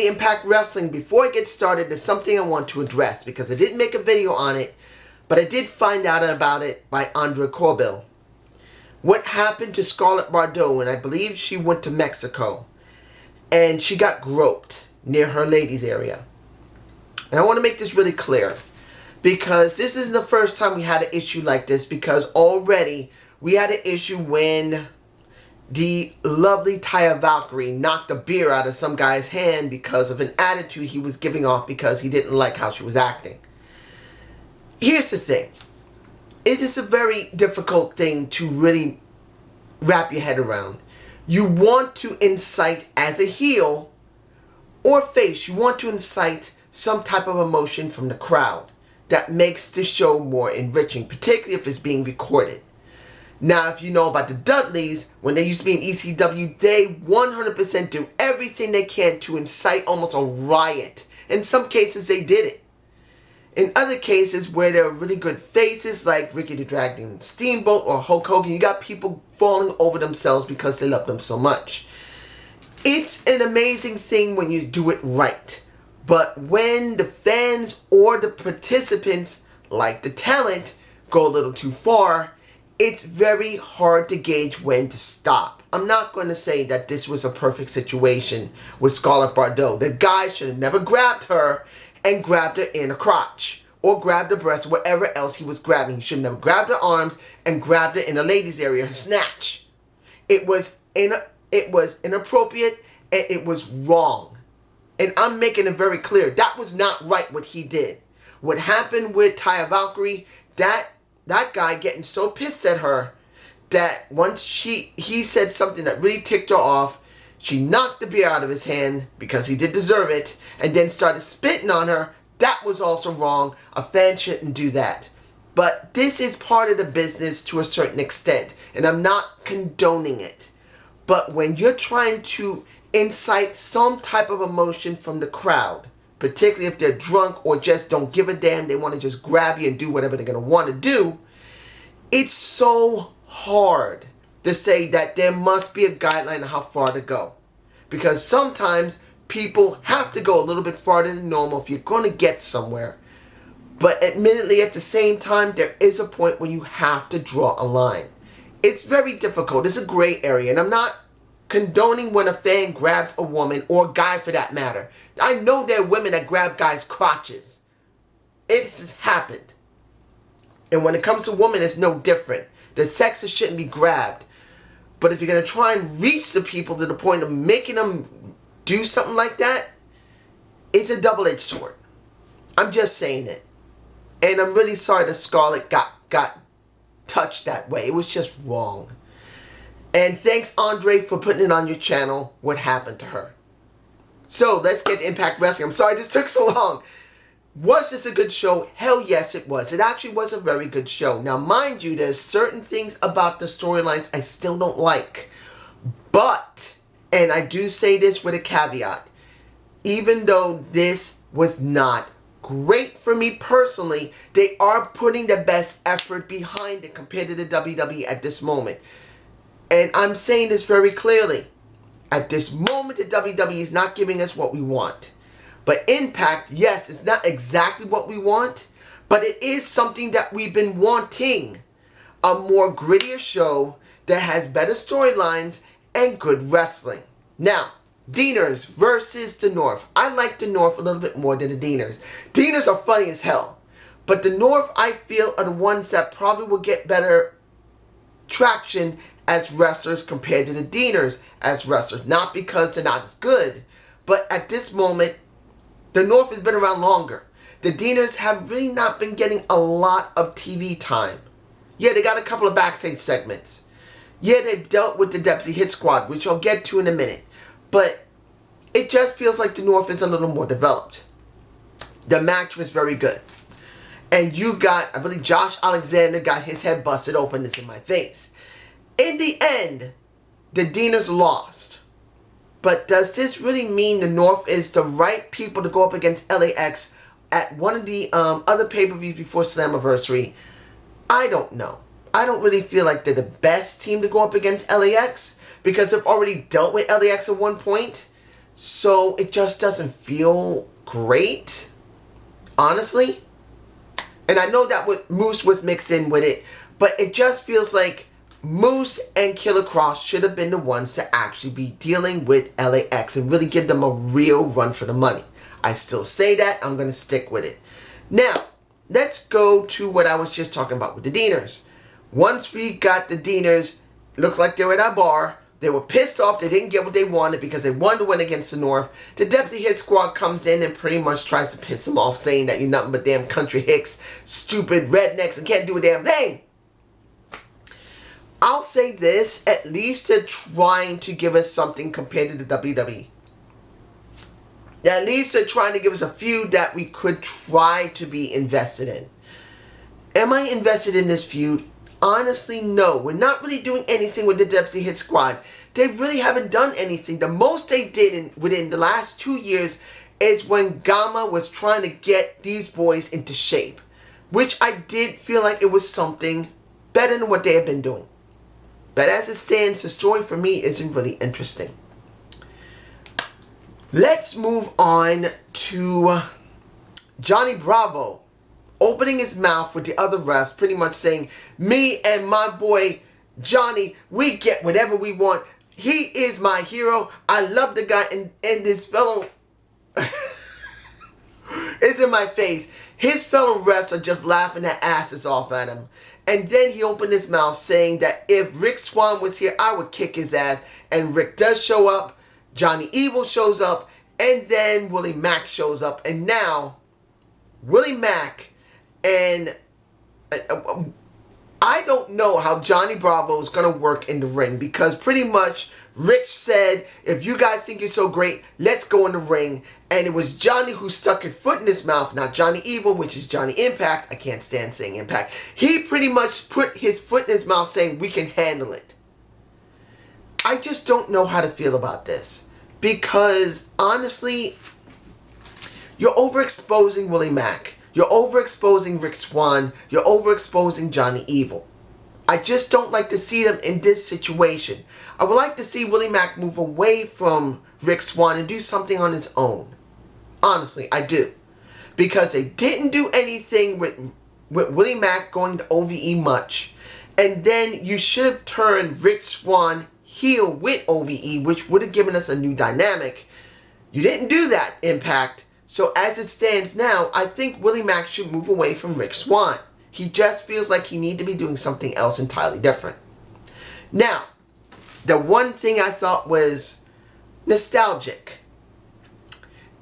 Impact Wrestling, before I get started, there's something I want to address because I didn't make a video on it, but I did find out about it by Andre Corbell. What happened to Scarlett Bordeaux, and I believe she went to Mexico, and she got groped near her ladies area. And I want to make this really clear, because this isn't the first time we had an issue like this, because already we had an issue when the lovely Taya Valkyrie knocked a beer out of some guy's hand because of an attitude he was giving off because he didn't like how she was acting. Here's the thing. It is a very difficult thing to really wrap your head around. You want to incite as a heel or face, you want to incite some type of emotion from the crowd that makes the show more enriching, particularly if it's being recorded. Now, if you know about the Dudleys, when they used to be in ECW, they 100% do everything they can to incite almost a riot. In some cases, they did it. In other cases, where there are really good faces, like Ricky the Dragon Steamboat or Hulk Hogan, you got people falling over themselves because they love them so much. It's an amazing thing when you do it right. But when the fans or the participants, like the talent, go a little too far, it's very hard to gauge when to stop. I'm not going to say that this was a perfect situation with Scarlett Bordeaux. The guy should have never grabbed her and grabbed her in a crotch or grabbed her breast, whatever else he was grabbing. He should have never grabbed her arms and grabbed her in the ladies' area, her snatch. It was inappropriate and it was wrong. And I'm making it very clear. That was not right what he did. What happened with Taya Valkyrie, that guy getting so pissed at her that once he said something that really ticked her off, she knocked the beer out of his hand because he did deserve it and then started spitting on her. That was also wrong. A fan shouldn't do that. But this is part of the business to a certain extent, and I'm not condoning it. But when you're trying to incite some type of emotion from the crowd, particularly if they're drunk or just don't give a damn, they want to just grab you and do whatever they're going to want to do, it's so hard to say that there must be a guideline of how far to go. Because sometimes people have to go a little bit farther than normal if you're going to get somewhere. But admittedly, at the same time, there is a point where you have to draw a line. It's very difficult. It's a gray area, and I'm not condoning when a fan grabs a woman or a guy for that matter. I know there are women that grab guys' crotches. It has happened. And when it comes to women, it's no different. The sexes shouldn't be grabbed. But if you're going to try and reach the people to the point of making them do something like that, it's a double-edged sword. I'm just saying it. And I'm really sorry that Scarlett got touched that way. It was just wrong. And thanks, Andre, for putting it on your channel, what happened to her. So, let's get to Impact Wrestling. I'm sorry this took so long. Was this a good show? Hell yes, it was. It actually was a very good show. Now, mind you, there's certain things about the storylines I still don't like. But, and I do say this with a caveat, even though this was not great for me personally, they are putting the best effort behind it compared to the WWE at this moment. And I'm saying this very clearly. At this moment, the WWE is not giving us what we want. But Impact, yes, it's not exactly what we want, but it is something that we've been wanting. A more grittier show that has better storylines and good wrestling. Now, Dinahs versus the North. I like the North a little bit more than the Dinahs. Dinahs are funny as hell. But the North, I feel, are the ones that probably will get better traction as wrestlers compared to the Dinahs as wrestlers. Not because they're not as good, but at this moment, the North has been around longer. The Dinahs have really not been getting a lot of TV time. Yeah, they got a couple of backstage segments. Yeah, they've dealt with the Dempsey Hit Squad, which I'll get to in a minute. But it just feels like the North is a little more developed. The match was very good. And you got, I believe Josh Alexander got his head busted open. This in my face. In the end, the Dinahs lost. But does this really mean the North is the right people to go up against LAX at one of the other pay-per-views before Slammiversary? I don't know. I don't really feel like they're the best team to go up against LAX because they've already dealt with LAX at one point. So it just doesn't feel great, honestly. And I know that Moose was mixed in with it, but it just feels like Moose and Killer Kross should have been the ones to actually be dealing with LAX and really give them a real run for the money. I still say that. I'm going to stick with it. Now, let's go to what I was just talking about with the Dinahs. Once we got the Dinahs, looks like they were at our bar. They were pissed off. They didn't get what they wanted because they wanted to win against the North. The Deputy Hit Squad comes in and pretty much tries to piss them off, saying that you're nothing but damn country hicks, stupid rednecks, and can't do a damn thing. I'll say this, at least they're trying to give us something compared to the WWE. At least they're trying to give us a feud that we could try to be invested in. Am I invested in this feud? Honestly, no. We're not really doing anything with the Deputy Hit Squad. They really haven't done anything. The most they did within the last 2 years is when Gamma was trying to get these boys into shape. Which I did feel like it was something better than what they have been doing. But as it stands, the story for me isn't really interesting. Let's move on to Johnny Bravo opening his mouth with the other refs, pretty much saying, me and my boy Johnny, we get whatever we want. He is my hero. I love the guy, and this fellow is in my face. His fellow refs are just laughing their asses off at him. And then he opened his mouth saying that if Rick Swann was here, I would kick his ass. And Rick does show up. Johnny Evil shows up. And then Willie Mack shows up. And now, Willie Mack and I don't know how Johnny Bravo is going to work in the ring. Because pretty much Rick said, if you guys think you're so great, let's go in the ring. And it was Johnny who stuck his foot in his mouth, not Johnny Evil, which is Johnny Impact. I can't stand saying Impact. He pretty much put his foot in his mouth saying, we can handle it. I just don't know how to feel about this. Because, honestly, you're overexposing Willie Mack. You're overexposing Rick Swann. You're overexposing Johnny Evil. I just don't like to see them in this situation. I would like to see Willie Mack move away from Rick Swann and do something on his own. Honestly, I do. Because they didn't do anything with Willie Mack going to OVE much. And then you should have turned Rick Swann heel with OVE, which would have given us a new dynamic. You didn't do that, Impact. So as it stands now, I think Willie Mack should move away from Rick Swann. He just feels like he needs to be doing something else entirely different. Now, the one thing I thought was nostalgic.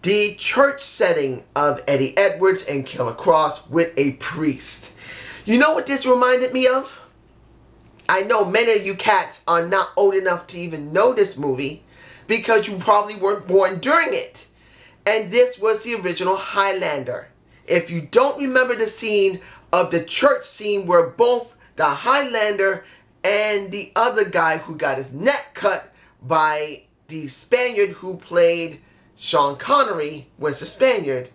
The church setting of Eddie Edwards and Killer Kross with a priest. You know what this reminded me of? I know many of you cats are not old enough to even know this movie because you probably weren't born during it. And this was the original Highlander. If you don't remember the scene of the church scene where both the Highlander and the other guy who got his neck cut by the Spaniard who played Sean Connery was the Spaniard,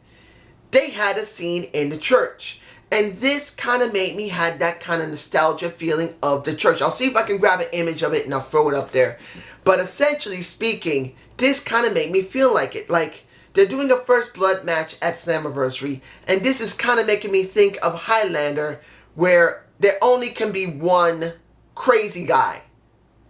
they had a scene in the church. And this kind of made me had that kind of nostalgia feeling of the church. I'll see if I can grab an image of it and I'll throw it up there. But essentially speaking, this kind of made me feel like it. Like they're doing a First Blood match at Slammiversary. And this is kind of making me think of Highlander, where there only can be one crazy guy.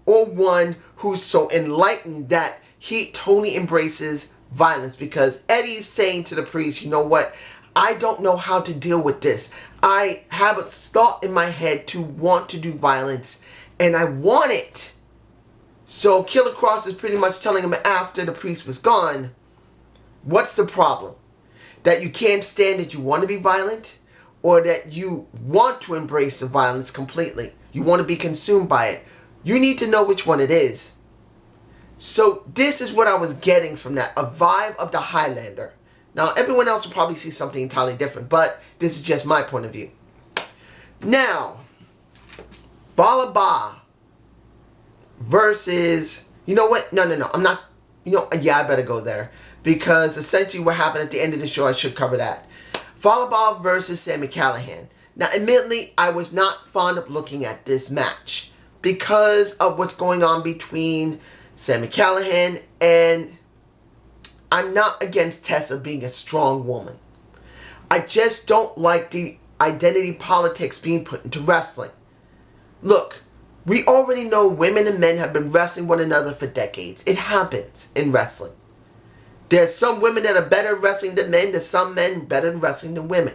Or one who's so enlightened that he totally embraces violence. Because Eddie's saying to the priest, you know what? I don't know how to deal with this. I have a thought in my head to want to do violence. And I want it. So Killer Kross is pretty much telling him after the priest was gone, what's the problem? That you can't stand it, you want to be violent? Or that you want to embrace the violence completely? You want to be consumed by it? You need to know which one it is. So this is what I was getting from that. A vibe of the Highlander. Now, everyone else will probably see something entirely different, but this is just my point of view. Now, Volleyball versus, you know what? No, I'm not, yeah, I better go there. Because essentially what happened at the end of the show, I should cover that. Volleyball versus Sami Callihan. Now, admittedly, I was not fond of looking at this match because of what's going on between Sami Callihan and I'm not against Tessa being a strong woman. I just don't like the identity politics being put into wrestling. Look, we already know women and men have been wrestling one another for decades. It happens in wrestling. There's some women that are better at wrestling than men. There's some men better at wrestling than women.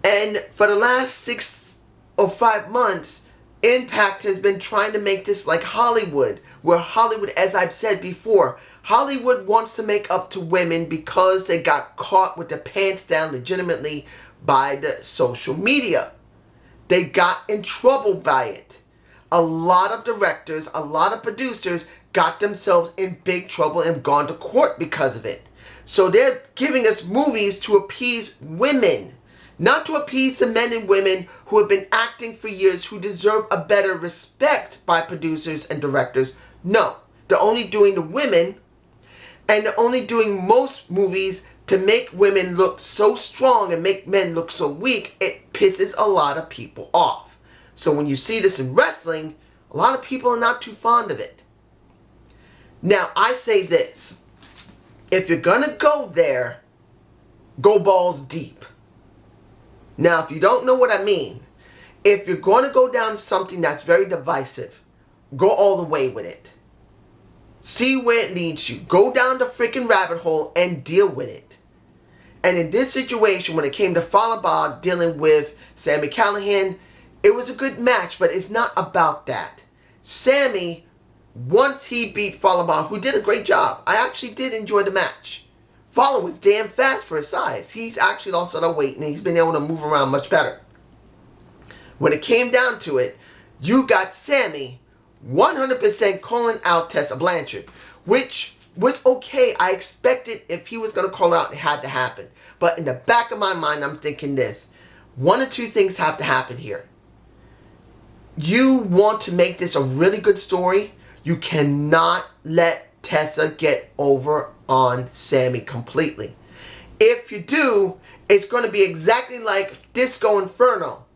And for the last 6 or 5 months, Impact has been trying to make this like Hollywood, where Hollywood, as I've said before, Hollywood wants to make up to women because they got caught with their pants down legitimately by the social media. They got in trouble by it. A lot of directors, a lot of producers got themselves in big trouble and gone to court because of it. So they're giving us movies to appease women. Not to appease the men and women who have been acting for years, who deserve a better respect by producers and directors. No, they're only doing the women, and they're only doing most movies to make women look so strong and make men look so weak. It pisses a lot of people off. So when you see this in wrestling, a lot of people are not too fond of it. Now, I say this. If you're going to go there, go balls deep. Now, if you don't know what I mean, if you're going to go down something that's very divisive, go all the way with it. See where it leads you. Go down the freaking rabbit hole and deal with it. And in this situation, when it came to Volleyball dealing with Sami Callihan, it was a good match, but it's not about that. Sami, once he beat Volleyball, who did a great job, I actually did enjoy the match. Follow was damn fast for his size. He's actually lost a lot of weight and he's been able to move around much better. When it came down to it, you got Sami 100% calling out Tessa Blanchard, which was okay. I expected if he was going to call out, it had to happen. But in the back of my mind, I'm thinking this. One or two things have to happen here. You want to make this a really good story. You cannot let Tessa get over on Sami completely. If you do, it's going to be exactly like Disco Inferno.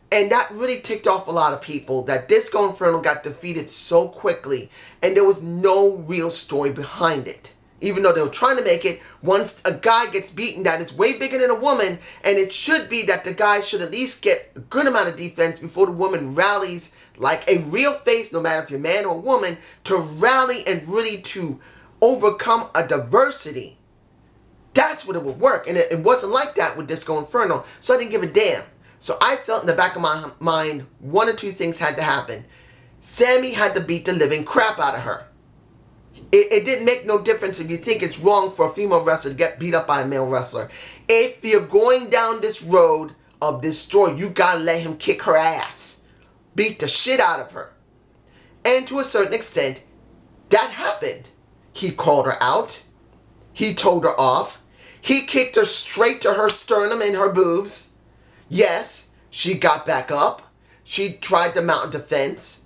And that really ticked off a lot of people, that Disco Inferno got defeated so quickly and there was no real story behind it. Even though they were trying to make it, once a guy gets beaten that is way bigger than a woman, and it should be that the guy should at least get a good amount of defense before the woman rallies like a real face, no matter if you're a man or a woman, to rally and really to overcome a diversity. That's what it would work. And it wasn't like that with Disco Inferno, so I didn't give a damn. So I felt in the back of my mind, one or two things had to happen. Sami had to beat the living crap out of her. It didn't make no difference if you think it's wrong for a female wrestler to get beat up by a male wrestler. If you're going down this road of this story, you gotta let him kick her ass. Beat the shit out of her. And to a certain extent, that happened. He called her out. He told her off. He kicked her straight to her sternum and her boobs. Yes, she got back up. She tried to mount a defense.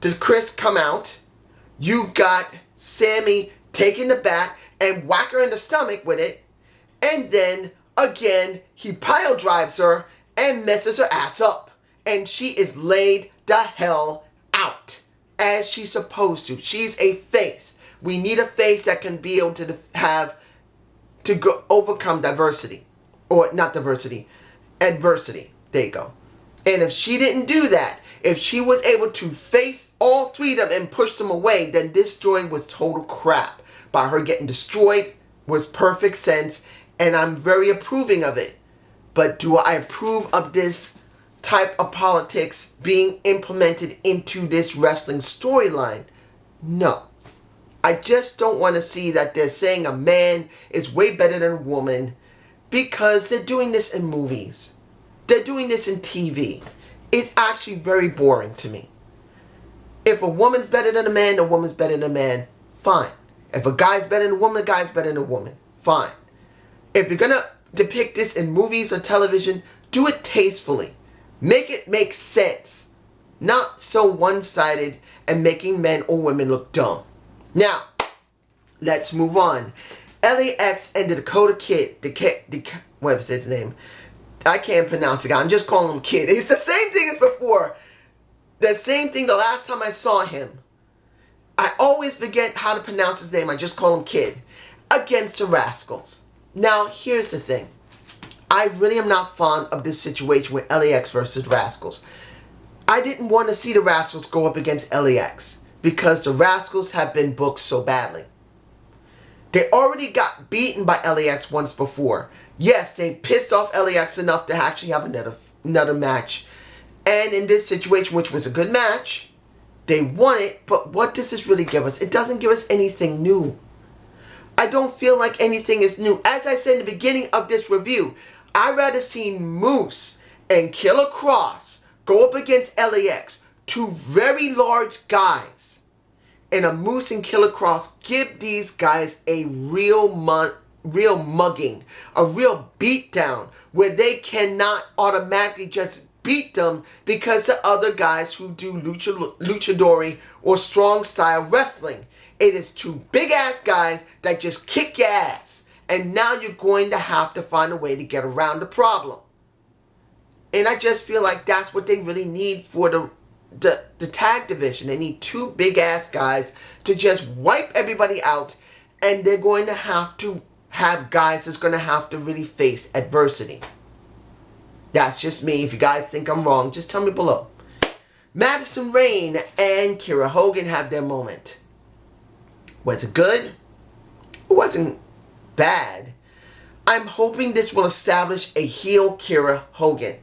Did Chris come out? You got Sami taking the bat and whack her in the stomach with it. And then, again, he pile drives her and messes her ass up. And she is laid the hell out. As she's supposed to. She's a face. We need a face that can be able to overcome diversity. Or not diversity. Adversity. There you go. And if she didn't do that, if she was able to face all three of them and push them away, then this story was total crap. By her getting destroyed was perfect sense, and I'm very approving of it. But do I approve of this type of politics being implemented into this wrestling storyline? No. I just don't want to see that they're saying a man is way better than a woman, because they're doing this in movies. They're doing this in TV. It's actually very boring to me. If a woman's better than a man, a woman's better than a man, fine. If a guy's better than a woman, a guy's better than a woman, fine. If you're going to depict this in movies or television, do it tastefully. Make it make sense. Not so one-sided and making men or women look dumb. Now, let's move on. LAX and the Dakota Kid, what was his name? I can't pronounce the guy. I'm just calling him Kid. It's the same thing as before. The same thing the last time I saw him. I always forget how to pronounce his name. I just call him Kid. against the Rascals. Now, here's the thing. I really am not fond of this situation with LAX versus Rascals. I didn't want to see the Rascals go up against LAX because the Rascals have been booked so badly. They already got beaten by LAX once before. Yes, they pissed off LAX enough to actually have another match. And in this situation, which was a good match, they won it. But what does this really give us? It doesn't give us anything new. I don't feel like anything is new. As I said in the beginning of this review, I'd rather see Moose and Killer Kross go up against LAX, two very large guys. And a Moose and Killer Kross give these guys a real mugging, a real beatdown, where they cannot automatically just beat them because the other guys who do luchadori or strong style wrestling. It is two big ass guys that just kick your ass. And now you're going to have to find a way to get around the problem. And I just feel like that's what they really need for the tag division. They need two big ass guys to just wipe everybody out. And they're going to have guys that's going to have to really face adversity. That's just me. If you guys think I'm wrong, just tell me below. Madison Rayne and Kiera Hogan have their moment. Was it good? It wasn't bad. I'm hoping this will establish a heel Kiera Hogan.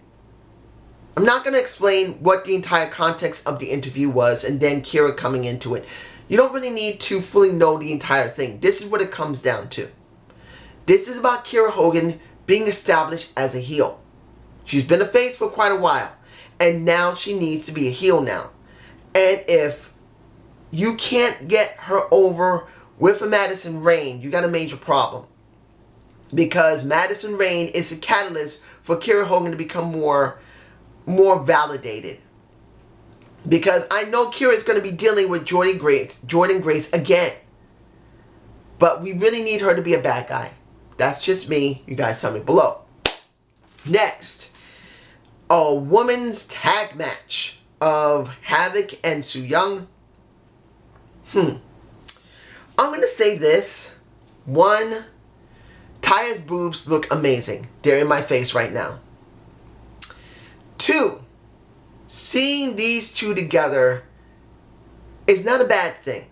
I'm not going to explain what the entire context of the interview was and then Kiera coming into it. You don't really need to fully know the entire thing. This is what it comes down to. This is about Kiera Hogan being established as a heel. She's been a face for quite a while. And now she needs to be a heel now. And if you can't get her over with a Madison Rayne, you got a major problem. Because Madison Rayne is the catalyst for Kiera Hogan to become more validated. Because I know Kiera is going to be dealing with Jordynne Grace again. But we really need her to be a bad guy. That's just me. You guys tell me below. Next, a women's tag match of Havoc and Su Yung. I'm going to say this. One, Taya's boobs look amazing. They're in my face right now. Two, seeing these two together is not a bad thing.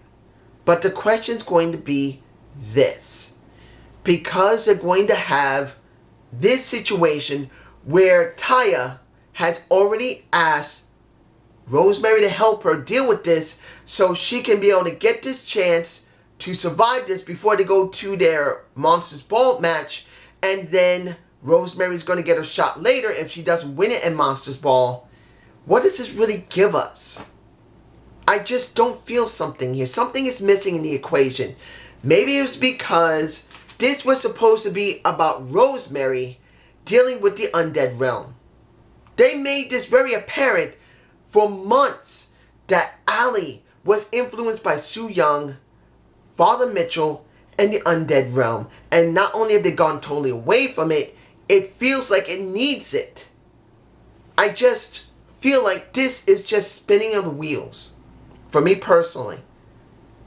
But the question's going to be this. Because they're going to have this situation where Taya has already asked Rosemary to help her deal with this so she can be able to get this chance to survive this before they go to their Monsters Ball match. And then Rosemary's going to get her shot later if she doesn't win it in Monsters Ball. What does this really give us? I just don't feel something here. Something is missing in the equation. Maybe it was because this was supposed to be about Rosemary dealing with the undead realm. They made this very apparent for months that Allie was influenced by Su Yung, Father Mitchell, and the undead realm. And not only have they gone totally away from it, it feels like it needs it. I just feel like this is just spinning on the wheels. For me personally.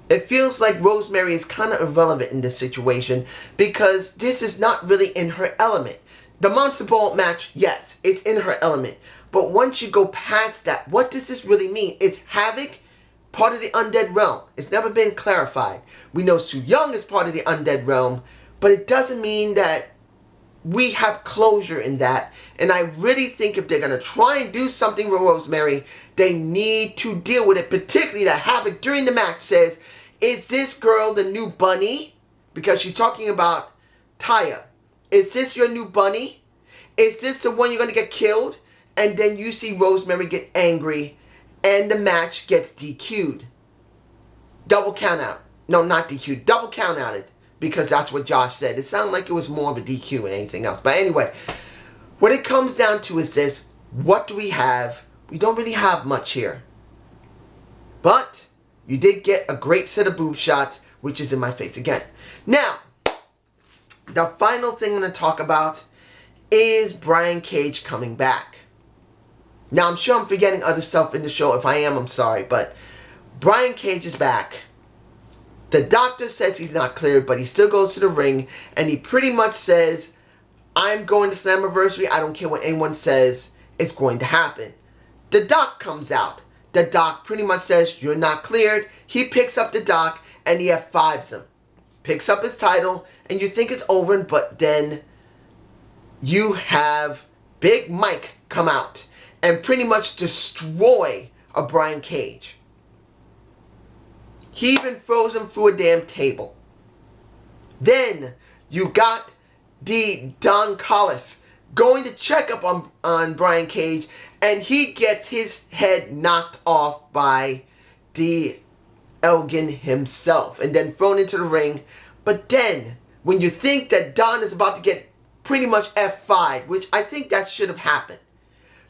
It feels like Rosemary is kind of irrelevant in this situation because this is not really in her element. The Monster Ball match, yes, it's in her element. But once you go past that, what does this really mean? Is Havoc part of the undead realm? It's never been clarified. We know Su Yung is part of the undead realm, but it doesn't mean that we have closure in that. And I really think if they're going to try and do something with Rosemary, they need to deal with it. Particularly that Havoc during the match says, is this girl the new bunny? Because she's talking about Taya. Is this your new bunny? Is this the one you're going to get killed? And then you see Rosemary get angry and the match gets DQ'd. Double count out. No, not DQ'd. Double count outed. Because that's what Josh said. It sounded like it was more of a DQ than anything else. But anyway, what it comes down to is this. What do we have? We don't really have much here. But you did get a great set of boob shots, which is in my face again. Now, the final thing I'm going to talk about is Brian Cage coming back. Now, I'm sure I'm forgetting other stuff in the show. If I am, I'm sorry. But Brian Cage is back. The doctor says he's not cleared, but he still goes to the ring, and he pretty much says, I'm going to Slammiversary. I don't care what anyone says. It's going to happen. The doc comes out. The doc pretty much says, you're not cleared. He picks up the doc, and he F5s him. Picks up his title, and you think it's over, but then you have Big Mike come out and pretty much destroy a Brian Cage. He even throws him through a damn table. Then you got the Don Callis going to check up on Brian Cage, and he gets his head knocked off by the Elgin himself and then thrown into the ring. But then, when you think that Don is about to get pretty much F5'd, which I think that should have happened,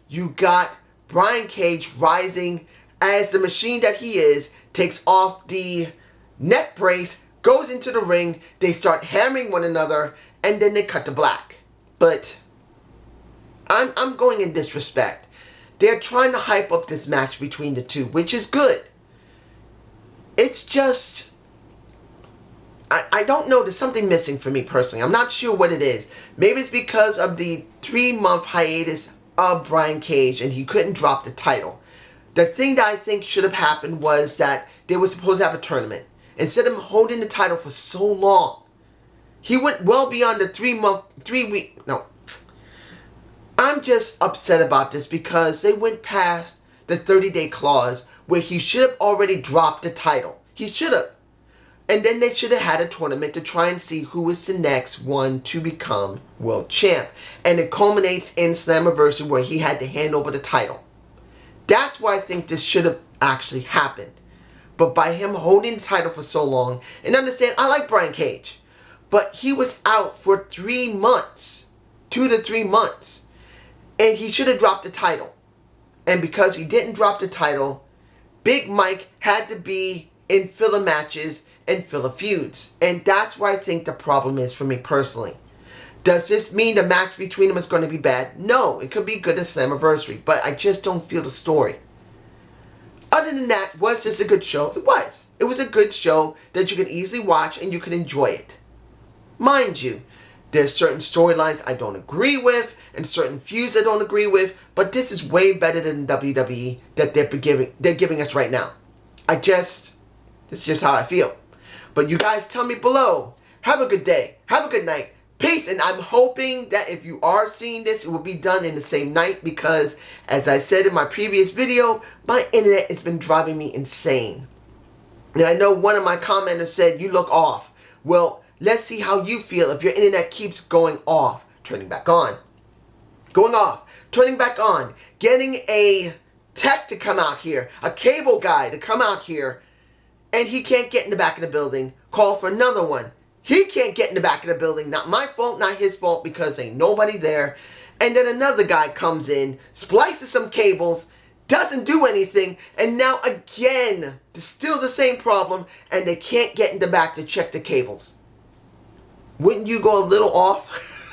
you got Brian Cage rising as the machine that he is, takes off the neck brace, goes into the ring, they start hammering one another, and then they cut to black. But I'm going in disrespect. They're trying to hype up this match between the two, which is good. It's just, I don't know, there's something missing for me personally. I'm not sure what it is. Maybe it's because of the 3-month hiatus of Brian Cage and he couldn't drop the title. The thing that I think should have happened was that they were supposed to have a tournament. Instead of him holding the title for so long, he went well beyond the 3 week, no. I'm just upset about this because they went past the 30-day clause where he should have already dropped the title. He should have. And then they should have had a tournament to try and see who is the next one to become world champ. And it culminates in Slammiversary where he had to hand over the title. That's why I think this should have actually happened. But by him holding the title for so long, and understand, I like Brian Cage, but he was out for 3 months, 2 to 3 months, and he should have dropped the title. And because he didn't drop the title, Big Mike had to be in filler matches and filler feuds. And that's where I think the problem is for me personally. Does this mean the match between them is going to be bad? No, it could be good at Slammiversary, but I just don't feel the story. Other than that, was this a good show? It was. It was a good show that you can easily watch and you can enjoy it. Mind you, there's certain storylines I don't agree with and certain feuds I don't agree with, but this is way better than WWE that they're giving us right now. This is just how I feel. But you guys tell me below. Have a good day. Have a good night. Peace. And I'm hoping that if you are seeing this, it will be done in the same night because, as I said in my previous video, my internet has been driving me insane. And I know one of my commenters said, you look off. Well, let's see how you feel if your internet keeps going off. Turning back on. Going off. Turning back on. Getting a tech to come out here. A cable guy to come out here. And he can't get in the back of the building. Call for another one. He can't get in the back of the building. Not my fault, not his fault, because ain't nobody there. And then another guy comes in, splices some cables, doesn't do anything, and now again, it's still the same problem, and they can't get in the back to check the cables. Wouldn't you go a little off?